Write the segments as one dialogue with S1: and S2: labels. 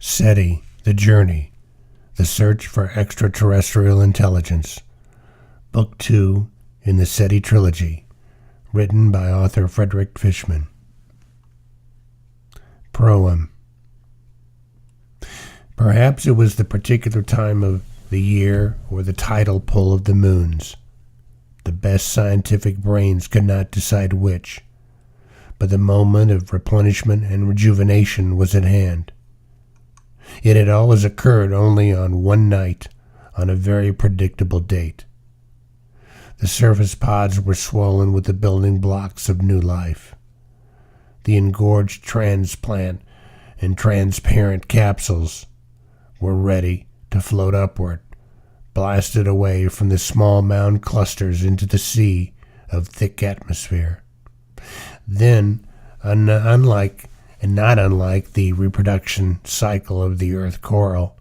S1: SETI, The Journey, The Search for Extraterrestrial Intelligence, Book 2 in the SETI Trilogy, written by author Frederick Fishman. Proem. Perhaps it was the particular time of the year or the tidal pull of the moons. The best scientific brains could not decide which, but the moment of replenishment and rejuvenation was at hand. It had always occurred only on one night, on a very predictable date. The surface pods were swollen with the building blocks of new life. The engorged transplant and transparent capsules were ready to float upward, blasted away from the small mound clusters into the sea of thick atmosphere. Then, not unlike the reproduction cycle of the Earth coral,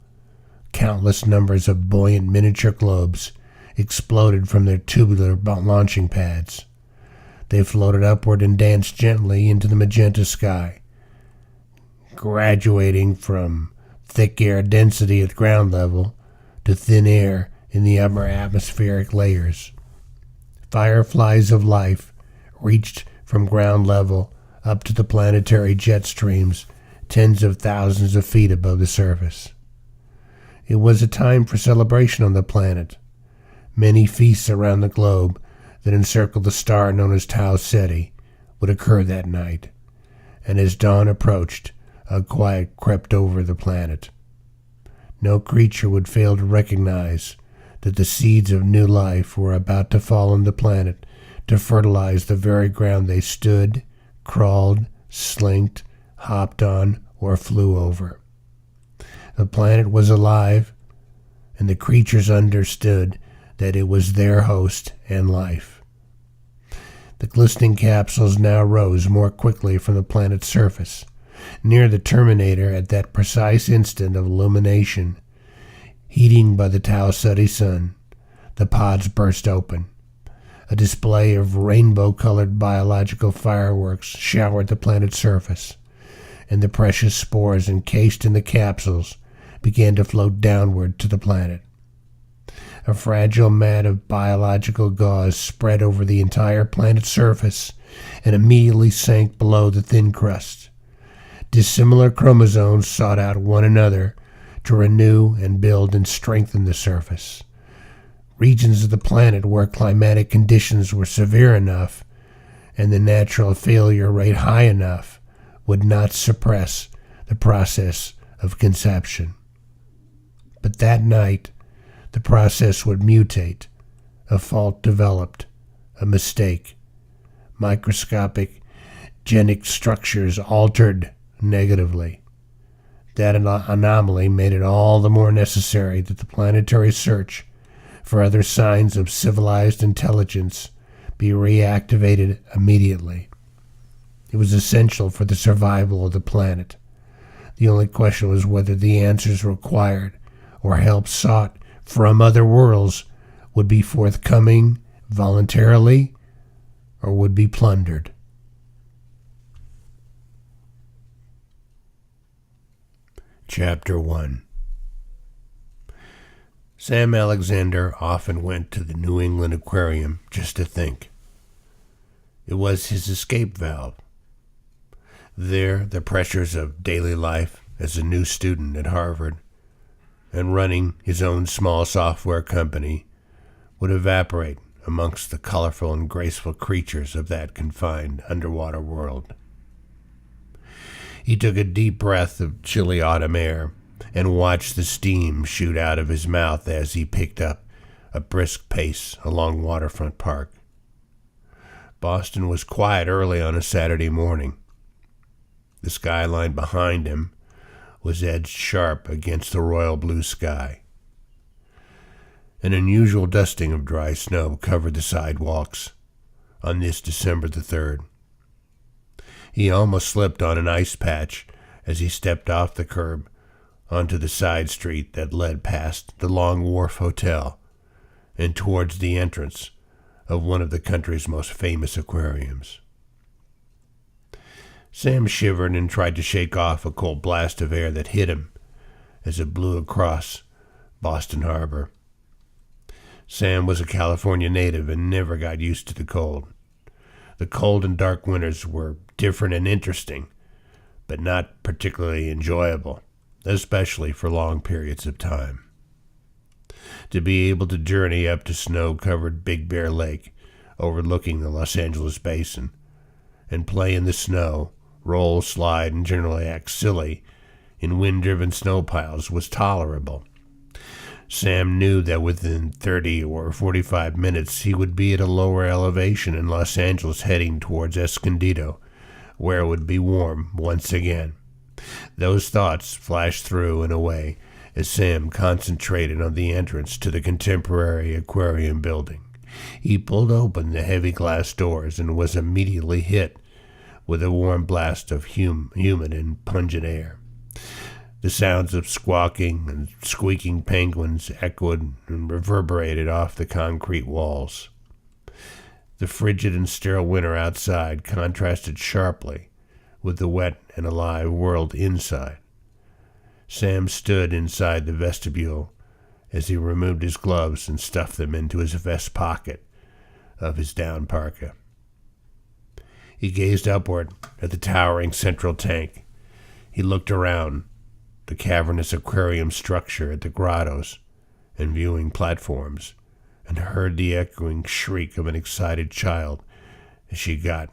S1: countless numbers of buoyant miniature globes exploded from their tubular launching pads. They floated upward and danced gently into the magenta sky, graduating from thick air density at ground level to thin air in the upper atmospheric layers. Fireflies of life reached from ground level up to the planetary jet streams tens of thousands of feet above the surface. It was a time for celebration on the planet. Many feasts around the globe that encircled the star known as Tau Ceti would occur that night, and as dawn approached, a quiet crept over the planet. No creature would fail to recognize that the seeds of new life were about to fall on the planet to fertilize the very ground they stood, crawled, slinked, hopped on, or flew over. The planet was alive, and the creatures understood that it was their host and life. The glistening capsules now rose more quickly from the planet's surface. Near the terminator, at that precise instant of illumination, heating by the Tau Ceti sun, the pods burst open. A display of rainbow-colored biological fireworks showered the planet's surface, and the precious spores encased in the capsules began to float downward to the planet. A fragile mat of biological gauze spread over the entire planet's surface and immediately sank below the thin crust. Dissimilar chromosomes sought out one another to renew and build and strengthen the surface. Regions of the planet where climatic conditions were severe enough and the natural failure rate high enough would not suppress the process of conception. But that night, the process would mutate. A fault developed, a mistake. Microscopic genic structures altered negatively. That anomaly made it all the more necessary that the planetary search for other signs of civilized intelligence be reactivated immediately. It was essential for the survival of the planet. The only question was whether the answers required or help sought from other worlds would be forthcoming voluntarily or would be plundered. Chapter 1. Sam Alexander often went to the New England Aquarium just to think. It was his escape valve. There, the pressures of daily life as a new student at Harvard and running his own small software company would evaporate amongst the colorful and graceful creatures of that confined underwater world. He took a deep breath of chilly autumn air and watched the steam shoot out of his mouth as he picked up a brisk pace along Waterfront Park. Boston was quiet early on a Saturday morning. The skyline behind him was edged sharp against the royal blue sky. An unusual dusting of dry snow covered the sidewalks on this December the 3rd. He almost slipped on an ice patch as he stepped off the curb onto the side street that led past the Long Wharf Hotel and towards the entrance of one of the country's most famous aquariums. Sam shivered and tried to shake off a cold blast of air that hit him as it blew across Boston Harbor. Sam was a California native and never got used to the cold. The cold and dark winters were different and interesting, but not particularly enjoyable, especially for long periods of time. To be able to journey up to snow-covered Big Bear Lake, overlooking the Los Angeles basin, and play in the snow, roll, slide, and generally act silly in wind-driven snow piles was tolerable. Sam knew that within 30 or 45 minutes he would be at a lower elevation in Los Angeles heading towards Escondido, where it would be warm once again. Those thoughts flashed through and away as Sam concentrated on the entrance to the contemporary aquarium building. He pulled open the heavy glass doors and was immediately hit with a warm blast of humid and pungent air. The sounds of squawking and squeaking penguins echoed and reverberated off the concrete walls. The frigid and sterile winter outside contrasted sharply with the wet and alive world inside. Sam stood inside the vestibule as he removed his gloves and stuffed them into his vest pocket of his down parka. He gazed upward at the towering central tank. He looked around the cavernous aquarium structure at the grottos and viewing platforms, and heard the echoing shriek of an excited child as she got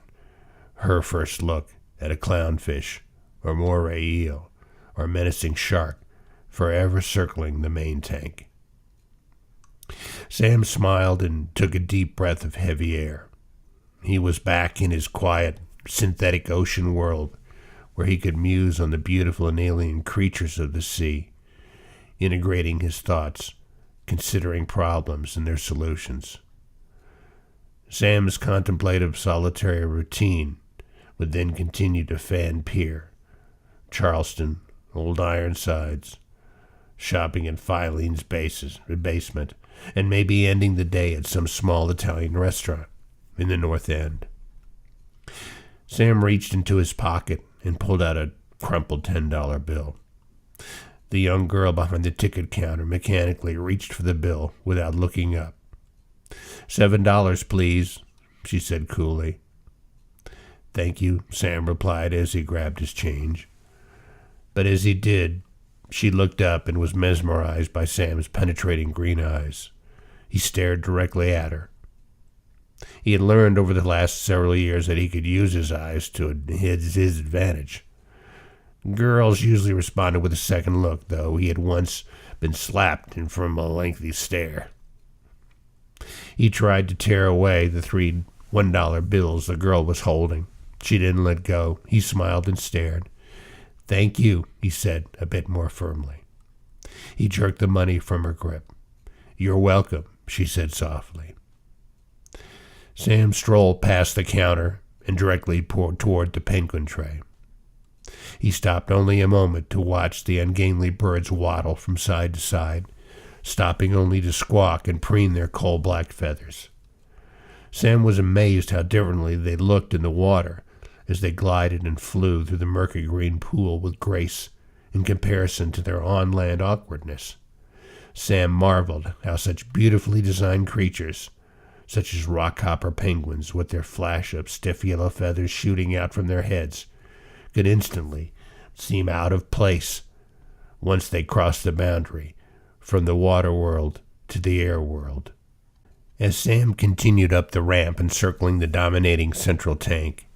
S1: her first look at a clownfish or moray eel or menacing shark forever circling the main tank. Sam smiled and took a deep breath of heavy air. He was back in his quiet, synthetic ocean world, where he could muse on the beautiful and alien creatures of the sea, integrating his thoughts, considering problems and their solutions. Sam's contemplative solitary routine would then continue to Fan Pier, Charleston, Old Ironsides, shopping at Filene's basement, and maybe ending the day at some small Italian restaurant in the North End. Sam reached into his pocket and pulled out a crumpled $10 bill. The young girl behind the ticket counter mechanically reached for the bill without looking up. $7, please, she said coolly. Thank you, Sam replied as he grabbed his change. But as he did, she looked up and was mesmerized by Sam's penetrating green eyes. He stared directly at her. He had learned over the last several years that he could use his eyes to his advantage. Girls usually responded with a second look, though he had once been slapped from a lengthy stare. He tried to tear away the 3 $1 bills the girl was holding. She didn't let go. He smiled and stared. Thank you, he said, a bit more firmly. He jerked the money from her grip. You're welcome, she said softly. Sam strolled past the counter and directly toward the penguin tray. He stopped only a moment to watch the ungainly birds waddle from side to side, stopping only to squawk and preen their coal-black feathers. Sam was amazed how differently they looked in the water as they glided and flew through the murky green pool with grace in comparison to their on-land awkwardness. Sam marveled how such beautifully designed creatures, such as rockhopper penguins with their flash-up stiff yellow feathers shooting out from their heads, could instantly seem out of place once they crossed the boundary from the water world to the air world. As Sam continued up the ramp encircling the dominating central tank,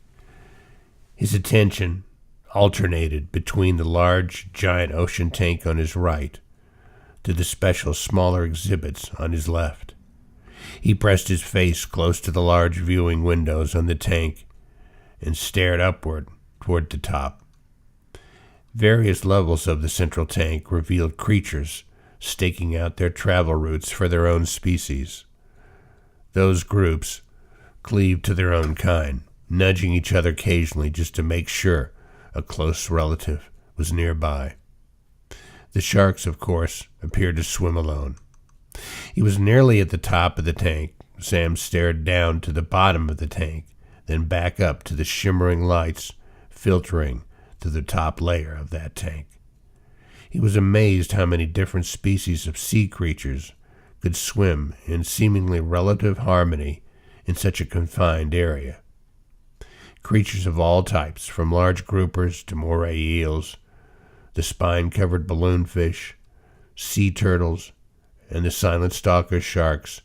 S1: his attention alternated between the large, giant ocean tank on his right to the special, smaller exhibits on his left. He pressed his face close to the large viewing windows on the tank and stared upward toward the top. Various levels of the central tank revealed creatures staking out their travel routes for their own species. Those groups cleaved to their own kind, nudging each other occasionally just to make sure a close relative was nearby. The sharks, of course, appeared to swim alone. He was nearly at the top of the tank. Sam stared down to the bottom of the tank, then back up to the shimmering lights filtering through the top layer of that tank. He was amazed how many different species of sea creatures could swim in seemingly relative harmony in such a confined area. Creatures of all types, from large groupers to moray eels, the spine-covered balloonfish, sea turtles, and the silent stalker sharks,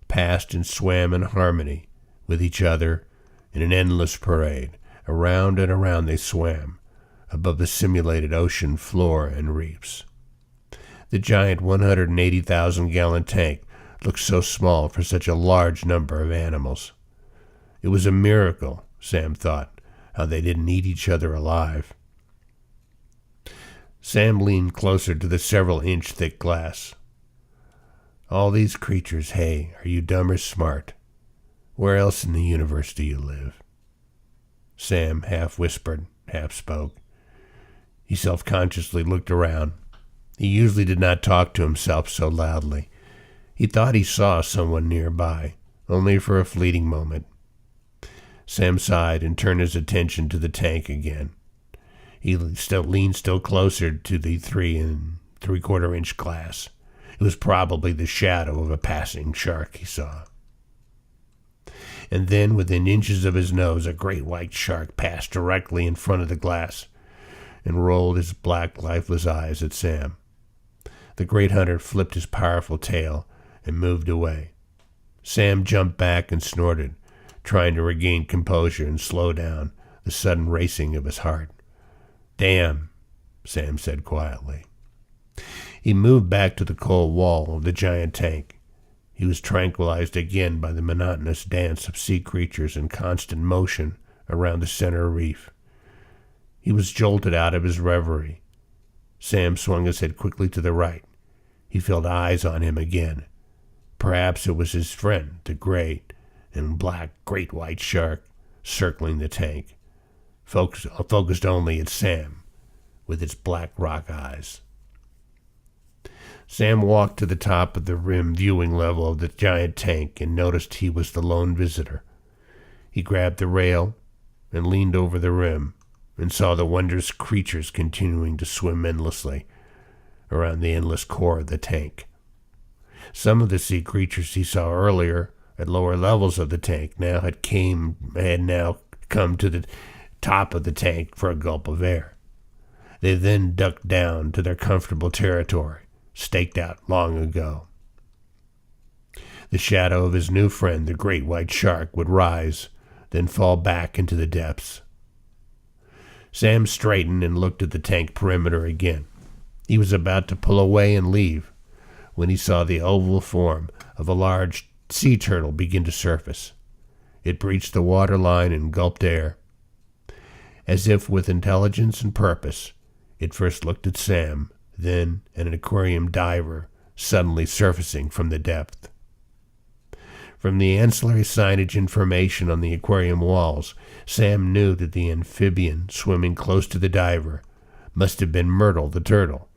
S1: passed and swam in harmony with each other in an endless parade. Around and around they swam, above the simulated ocean floor and reefs. The giant 180,000-gallon tank looked so small for such a large number of animals. It was a miracle, Sam thought, how they didn't eat each other alive. Sam leaned closer to the several-inch thick glass. All these creatures, hey, are you dumb or smart? Where else in the universe do you live? Sam half whispered, half spoke. He self-consciously looked around. He usually did not talk to himself so loudly. He thought he saw someone nearby, only for a fleeting moment. Sam sighed and turned his attention to the tank again. He leaned still closer to the 3 3/4-inch glass. It was probably the shadow of a passing shark he saw. And then, within inches of his nose, a great white shark passed directly in front of the glass and rolled his black, lifeless eyes at Sam. The great hunter flipped his powerful tail and moved away. Sam jumped back and snorted, trying to regain composure and slow down the sudden racing of his heart. "Damn," Sam said quietly. He moved back to the cold wall of the giant tank. He was tranquilized again by the monotonous dance of sea creatures in constant motion around the center reef. He was jolted out of his reverie. Sam swung his head quickly to the right. He felt eyes on him again. Perhaps it was his friend, the great and black great white shark, circling the tank, focused only at Sam with its black rock eyes. Sam walked to the top of the rim viewing level of the giant tank and noticed he was the lone visitor. He grabbed the rail and leaned over the rim and saw the wondrous creatures continuing to swim endlessly around the endless core of the tank. Some of the sea creatures he saw earlier at lower levels of the tank had now come to the top of the tank for a gulp of air. They then ducked down to their comfortable territory, staked out long ago. The shadow of his new friend, the great white shark, would rise, then fall back into the depths. Sam straightened and looked at the tank perimeter again. He was about to pull away and leave when he saw the oval form of a large sea turtle begin to surface. It breached the water line and gulped air. As if with intelligence and purpose, it first looked at Sam, then at an aquarium diver suddenly surfacing from the depth. From the ancillary signage information on the aquarium walls, Sam knew that the amphibian swimming close to the diver must have been Myrtle the turtle,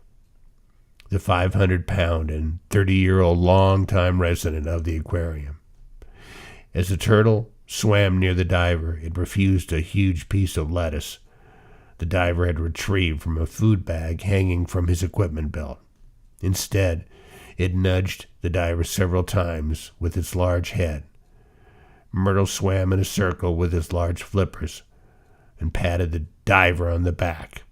S1: the 500-pound and 30-year-old long-time resident of the aquarium. As the turtle swam near the diver, it refused a huge piece of lettuce the diver had retrieved from a food bag hanging from his equipment belt. Instead, it nudged the diver several times with its large head. Myrtle swam in a circle with his large flippers and patted the diver on the back.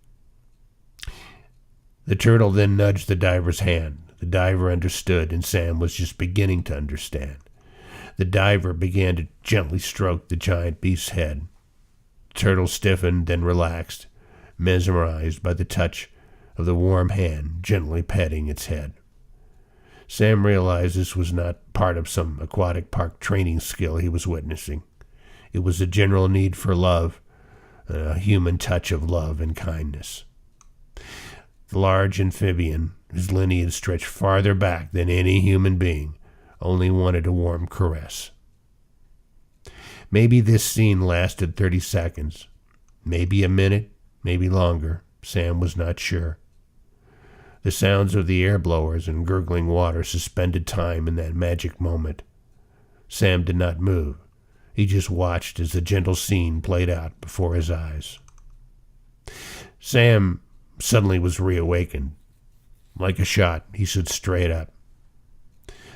S1: The turtle then nudged the diver's hand. The diver understood, and Sam was just beginning to understand. The diver began to gently stroke the giant beast's head. The turtle stiffened, then relaxed, mesmerized by the touch of the warm hand gently petting its head. Sam realized this was not part of some aquatic park training skill he was witnessing. It was a general need for love, a human touch of love and kindness. The large amphibian, whose lineage stretched farther back than any human being, only wanted a warm caress. Maybe this scene lasted 30 seconds, maybe a minute, maybe longer. Sam was not sure. The sounds of the air blowers and gurgling water suspended time in that magic moment. Sam did not move. He just watched as the gentle scene played out before his eyes. Sam suddenly was reawakened. Like a shot, he stood straight up.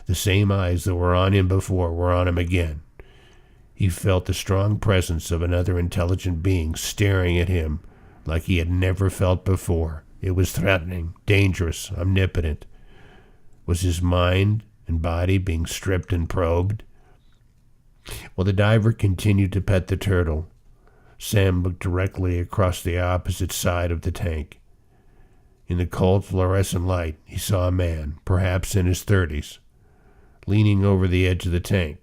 S1: The same eyes that were on him before were on him again. He felt the strong presence of another intelligent being staring at him like he had never felt before. It was threatening, dangerous, omnipotent. Was his mind and body being stripped and probed? While the diver continued to pet the turtle, Sam looked directly across the opposite side of the tank. In the cold fluorescent light, he saw a man, perhaps in his 30s, leaning over the edge of the tank.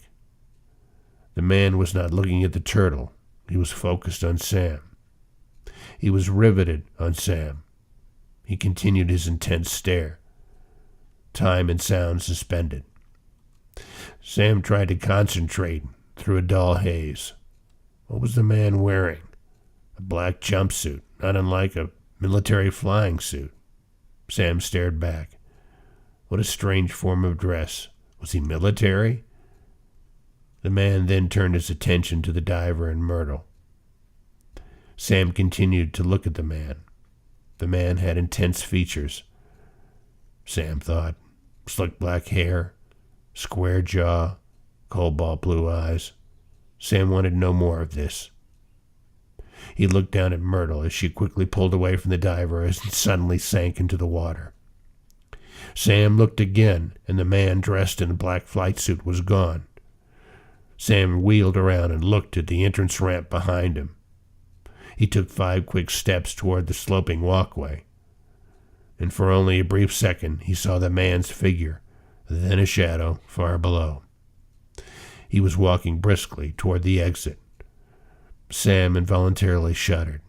S1: The man was not looking at the turtle. He was focused on Sam. He was riveted on Sam. He continued his intense stare. Time and sound suspended. Sam tried to concentrate through a dull haze. What was the man wearing? A black jumpsuit, not unlike a military flying suit. Sam stared back. What a strange form of dress. Was he military? The man then turned his attention to the diver and Myrtle. Sam continued to look at the man. The man had intense features. Sam thought. Slick black hair, square jaw, cobalt blue eyes. Sam wanted no more of this. He looked down at Myrtle as she quickly pulled away from the diver and suddenly sank into the water. Sam looked again, and the man dressed in a black flight suit was gone. Sam wheeled around and looked at the entrance ramp behind him. He took 5 quick steps toward the sloping walkway, and for only a brief second he saw the man's figure, then a shadow far below. He was walking briskly toward the exit. Sam involuntarily shuddered.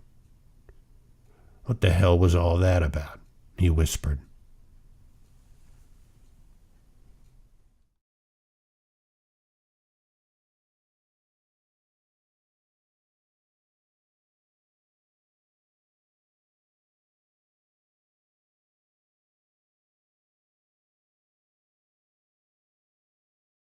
S1: What the hell was all that about? He whispered.